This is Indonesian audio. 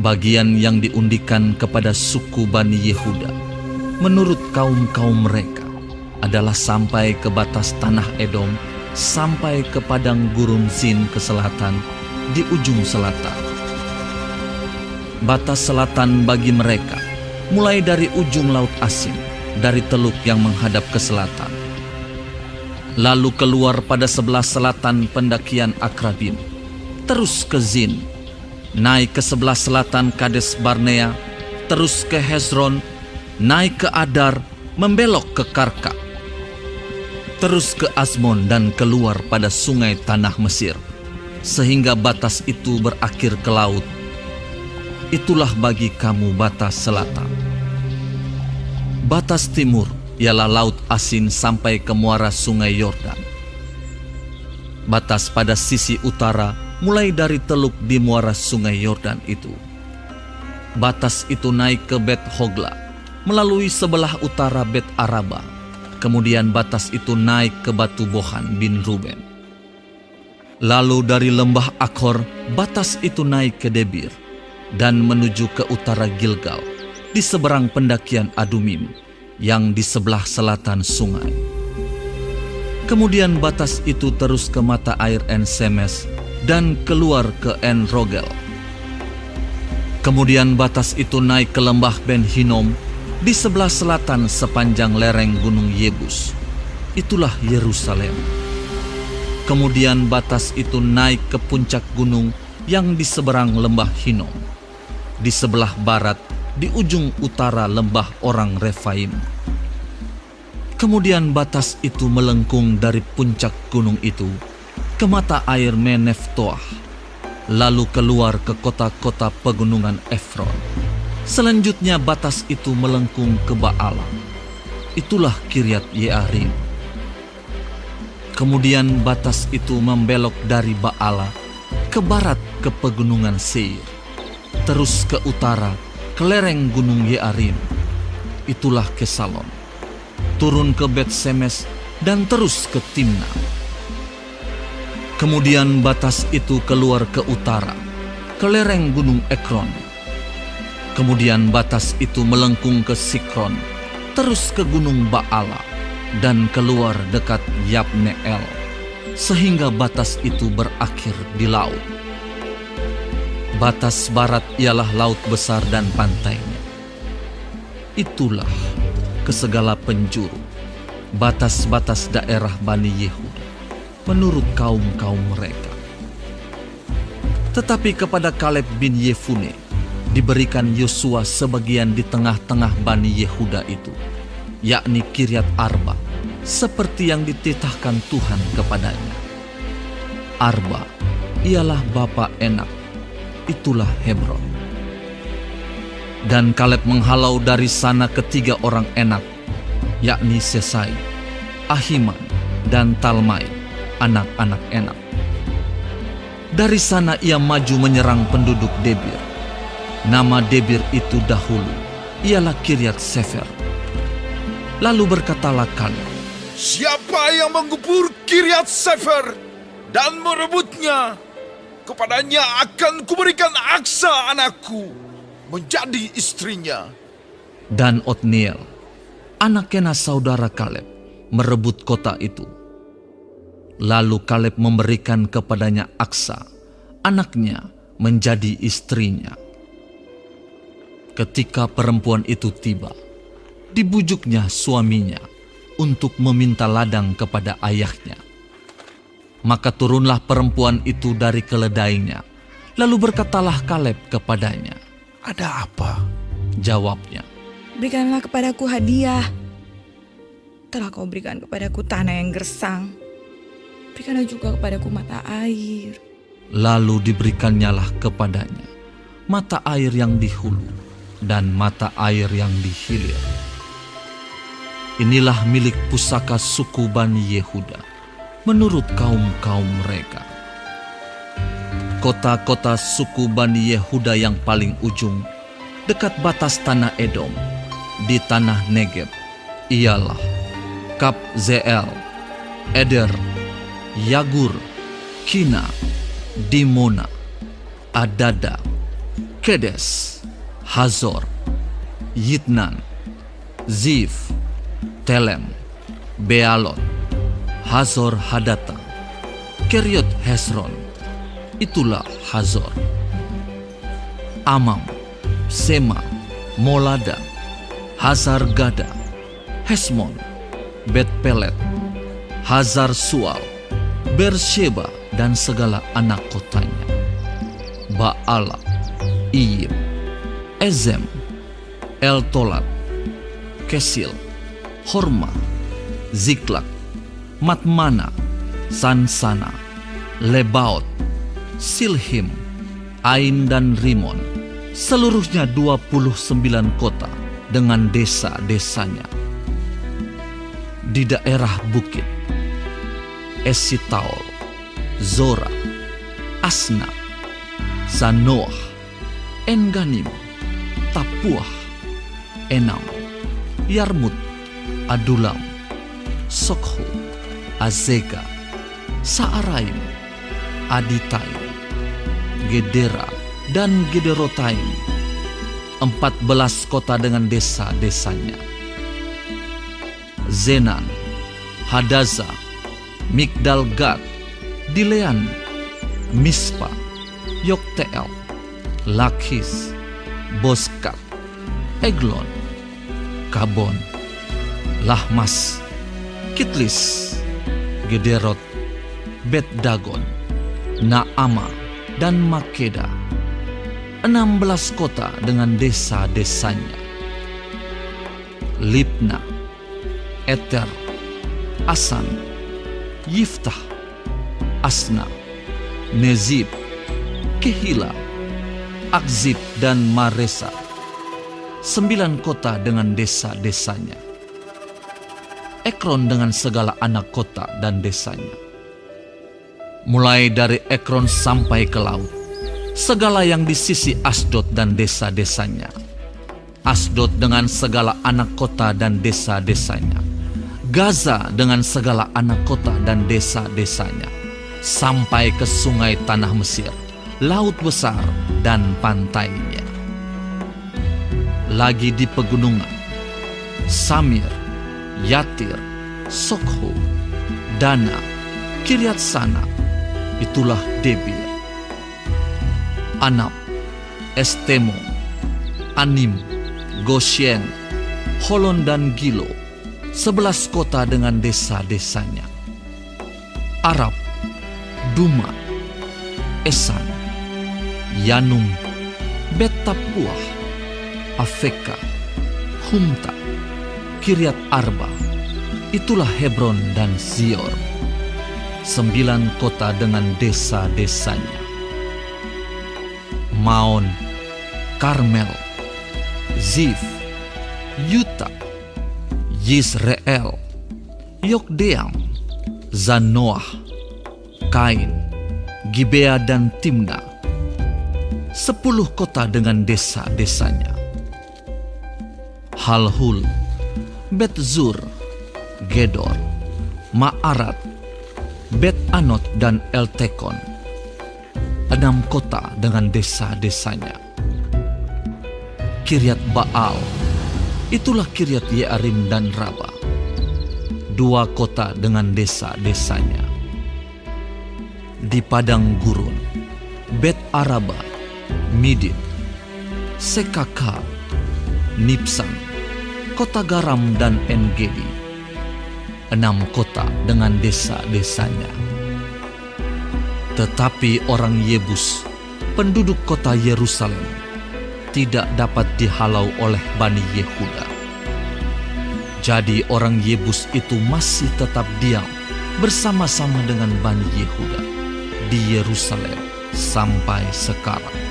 bagian yang diundikan kepada suku Bani Yehuda menurut kaum-kaum mereka adalah sampai ke batas tanah Edom, sampai ke padang gurun Zin ke selatan di ujung selatan. Batas selatan bagi mereka mulai dari ujung Laut Asin, dari teluk yang menghadap ke selatan, lalu keluar pada sebelah selatan pendakian Akrabim, terus ke Zin, naik ke sebelah selatan Kades Barnea, terus ke Hezron, naik ke Adar, membelok ke Karka, terus ke Azmon dan keluar pada sungai tanah Mesir, sehingga batas itu berakhir ke laut. Itulah bagi kamu batas selatan. Batas timur ialah Laut Asin sampai ke muara sungai Yordan. Batas pada sisi utara mulai dari teluk di muara sungai Yordan itu. Batas itu naik ke Bet Hogla, melalui sebelah utara Bet Araba. Kemudian batas itu naik ke Batu Bohan bin Ruben. Lalu dari lembah Akhor, batas itu naik ke Debir dan menuju ke utara Gilgal, di seberang pendakian Adumim, yang di sebelah selatan sungai. Kemudian batas itu terus ke mata air En Semes dan keluar ke En Rogel. Kemudian batas itu naik ke lembah Ben Hinom, di sebelah selatan sepanjang lereng gunung Yebus. Itulah Yerusalem. Kemudian batas itu naik ke puncak gunung yang di seberang lembah Hinom, di sebelah barat, di ujung utara lembah orang Refaim. Kemudian batas itu melengkung dari puncak gunung itu ke mata air Meneftoah, lalu keluar ke kota-kota pegunungan Efron. Selanjutnya batas itu melengkung ke Baala. Itulah Kiryat Yearim. Kemudian batas itu membelok dari Baala ke barat ke pegunungan Seir, terus ke utara ke lereng gunung Yearim. Itulah Kesalon. Turun ke Bet Semes dan terus ke Timna. Kemudian batas itu keluar ke utara ke lereng gunung Ekron. Kemudian batas itu melengkung ke Sikron, terus ke gunung Baala dan keluar dekat Yabneel, sehingga batas itu berakhir di laut. Batas barat ialah laut besar dan pantainya. Itulah ke segala penjuru batas-batas daerah Bani Yehuda menurut kaum-kaum mereka. Tetapi kepada Kaleb bin Yefune diberikan Yosua sebagian di tengah-tengah Bani Yehuda itu, yakni Kiryat Arba, seperti yang dititahkan Tuhan kepadanya. Arba ialah bapa Enak, itulah Hebron. Dan Kaleb menghalau dari sana ketiga orang Enak, yakni Sesai, Ahiman, dan Talmai, anak-anak Enak. Dari sana ia maju menyerang penduduk Debir. Nama Debir itu dahulu ialah Kiryat Sefer. Lalu berkatalah Kaleb, siapa yang menggubur Kiryat Sefer dan merebutnya, kepadanya akan kuberikan Aksa anakku menjadi istrinya. Dan Otniel, anak Kenaz saudara Kaleb, merebut kota itu. Lalu Kaleb memberikan kepadanya Aksa, anaknya, menjadi istrinya. Ketika perempuan itu tiba, dibujuknya suaminya untuk meminta ladang kepada ayahnya. Maka turunlah perempuan itu dari keledainya. Lalu berkatalah Kaleb kepadanya, ada apa? Jawabnya, berikanlah kepadaku hadiah. Telah kau berikan kepadaku tanah yang gersang. Berikanlah juga kepadaku mata air. Lalu diberikannya kepadanya mata air yang di hulu dan mata air yang di hilir. Inilah milik pusaka suku Bani Yehuda menurut kaum-kaum mereka. Kota-kota suku Bani Yehuda yang paling ujung dekat batas tanah Edom di tanah Negeb ialah Kabzeel, Eder, Yagur, Kina, Dimona, Adada, Kedes, Hazor, Yitnan, Zif, Telem, Bealot, Hazor Hadata, Keriot Hesron, itulah Hazor. Amam, Sema, Molada, Hazar Gada, Hesmon, Bet Pelet, Hazar Sual, Bersheba dan segala anak kotanya, Baala, Iyim, Ezem, El-Tolat, Kesil, Horma, Ziklak, Matmana, Sansana, Lebaot, Silhim, Ain dan Rimon, seluruhnya 29 kota dengan desa-desanya. Di daerah bukit, Esitaol, Zora, Asna, Zanoah, Enganim, Tapuah, Enam, Yarmut, Adulam, Sokhu, Azeka, Saaraim, Aditaim, Gedera, dan Gederotaim, 14 kota dengan desa-desanya. Zenan, Hadaza, Migdal-Gad, Dilean, Mispa, Yokteel, Lakhis, Boskat, Eglon, Kabon, Lahmas, Kitlis, Gederot, Bet-Dagon, Naama, dan Makeda, 16 kota dengan desa-desanya. Libna, Eter, Asan, Yiftah, Asna, Nezib, Kehila, Akzib, dan Maresa, 9 kota dengan desa-desanya. Ekron dengan segala anak kota dan desanya. Mulai dari Ekron sampai ke laut, segala yang di sisi Asdod dan desa-desanya. Asdod dengan segala anak kota dan desa-desanya. Gaza dengan segala anak kota dan desa-desanya. Sampai ke sungai tanah Mesir, laut besar dan pantainya. Lagi di pegunungan, Samir, Yatir, Sokho, Dana, Kiryat Sana, itulah Debir. Anab, Estemo, Anim, Goshen, Holon dan Gilo, 11 kota dengan desa-desanya. Arab, Duma, Esan, Yanum, Bet-Tapuah, Afeka, Humta, Kiryat Arba, itulah Hebron dan Zior, 9 kota dengan desa-desanya. Maon, Karmel, Zif, Yuta, Yisrael, Yokdeam, Zanoah, Kain, Gibea dan Timna, 10 kota dengan desa-desanya. Halhul, Bet-Zur, Gedor, Ma'arat, Bet-Anot dan El-Tekon, 6 kota dengan desa-desanya. Kiryat Baal, itulah Kiryat Yearim dan Raba, 2 kota dengan desa-desanya. Di padang gurun, Bet-Araba, Midin, Sekaka, Nipsan, kota garam dan En-Gedi, 6 kota dengan desa-desanya. Tetapi orang Yebus, penduduk kota Yerusalem, tidak dapat dihalau oleh Bani Yehuda. Jadi orang Yebus itu masih tetap diam bersama-sama dengan Bani Yehuda di Yerusalem sampai sekarang.